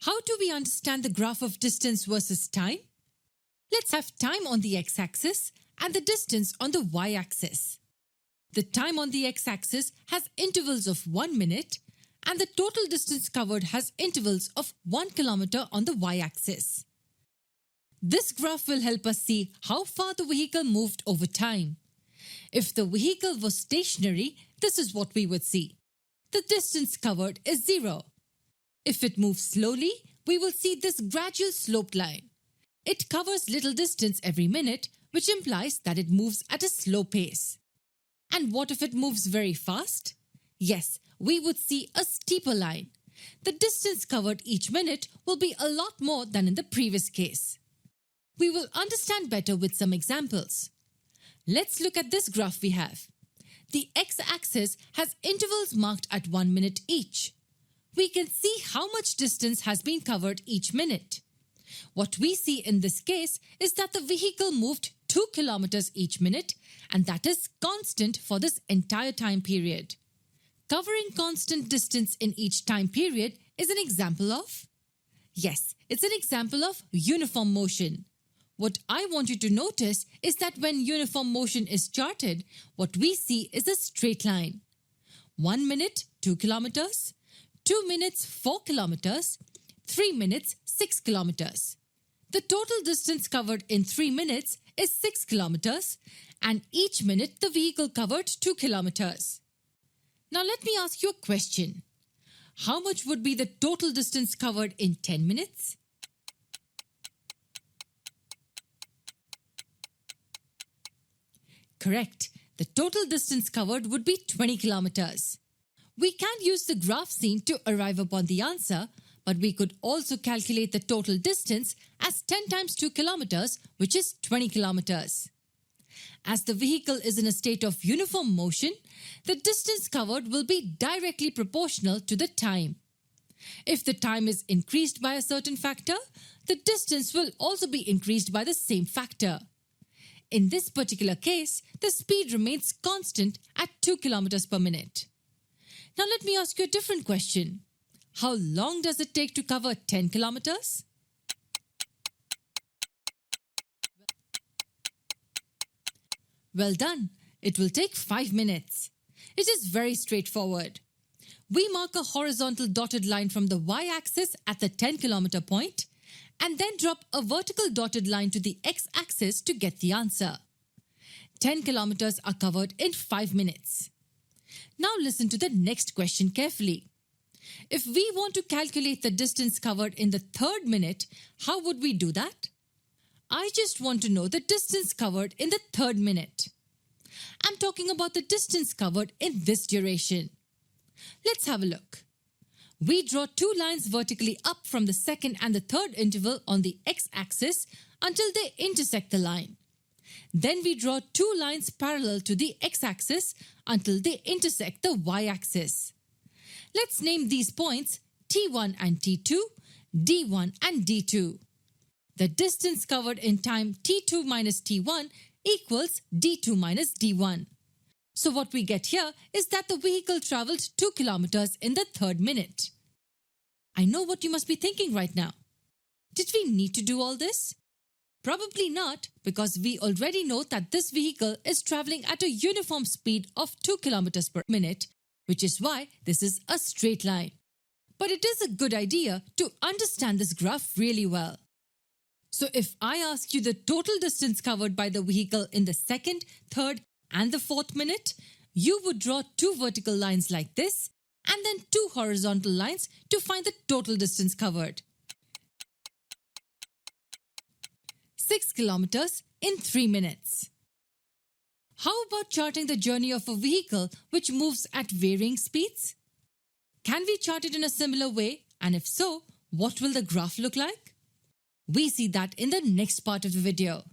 How do we understand the graph of distance versus time? Let's have time on the x-axis and the distance on the y-axis. The time on the x-axis has intervals of 1 minute and the total distance covered has intervals of 1 kilometer on the y-axis. This graph will help us see how far the vehicle moved over time. If the vehicle was stationary, this is what we would see. The distance covered is 0. If it moves slowly, we will see this gradual sloped line. It covers little distance every minute, which implies that it moves at a slow pace. And what if it moves very fast? Yes, we would see a steeper line. The distance covered each minute will be a lot more than in the previous case. We will understand better with some examples. Let's look at this graph we have. The x-axis has intervals marked at 1 minute each. We can see how much distance has been covered each minute. What we see in this case is that the vehicle moved 2 kilometers each minute, and that is constant for this entire time period. Covering constant distance in each time period is an example of? Yes, it's an example of uniform motion. What I want you to notice is that when uniform motion is charted, what we see is a straight line. 1 minute, 2 kilometers. 2 minutes, 4 kilometers. 3 minutes, 6 kilometers. The total distance covered in 3 minutes is 6 kilometers, and each minute the vehicle covered 2 kilometers. Now let me ask you a question. How much would be the total distance covered in 10 minutes? Correct. The total distance covered would be 20 kilometers. We can use the graph seen to arrive upon the answer, but we could also calculate the total distance as 10 times 2 kilometers, which is 20 kilometers. As the vehicle is in a state of uniform motion, the distance covered will be directly proportional to the time. If the time is increased by a certain factor, the distance will also be increased by the same factor. In this particular case, the speed remains constant at 2 kilometers per minute. Now let me ask you a different question. How long does it take to cover 10 kilometers? Well done. It will take 5 minutes. It is very straightforward. We mark a horizontal dotted line from the y-axis at the 10-kilometer point and then drop a vertical dotted line to the x-axis to get the answer. 10 kilometers are covered in 5 minutes. Now listen to the next question carefully. If we want to calculate the distance covered in the 3rd minute, how would we do that? I just want to know the distance covered in the 3rd minute. I'm talking about the distance covered in this duration. Let's have a look. We draw 2 lines vertically up from the 2nd and the 3rd interval on the x-axis until they intersect the line. Then we draw 2 lines parallel to the x-axis until they intersect the y-axis. Let's name these points T1 and T2, D1 and D2. The distance covered in time T2 minus T1 equals D2 minus D1. So what we get here is that the vehicle travelled 2 kilometers in the 3rd minute. I know what you must be thinking right now. Did we need to do all this? Probably not, because we already know that this vehicle is travelling at a uniform speed of 2 kilometers per minute, which is why this is a straight line. But it is a good idea to understand this graph really well. So if I ask you the total distance covered by the vehicle in the 2nd, 3rd and the 4th minute, you would draw 2 vertical lines like this and then 2 horizontal lines to find the total distance covered. 6 kilometers in 3 minutes. How about charting the journey of a vehicle which moves at varying speeds? Can we chart it in a similar way, and if so, what will the graph look like? We see that in the next part of the video.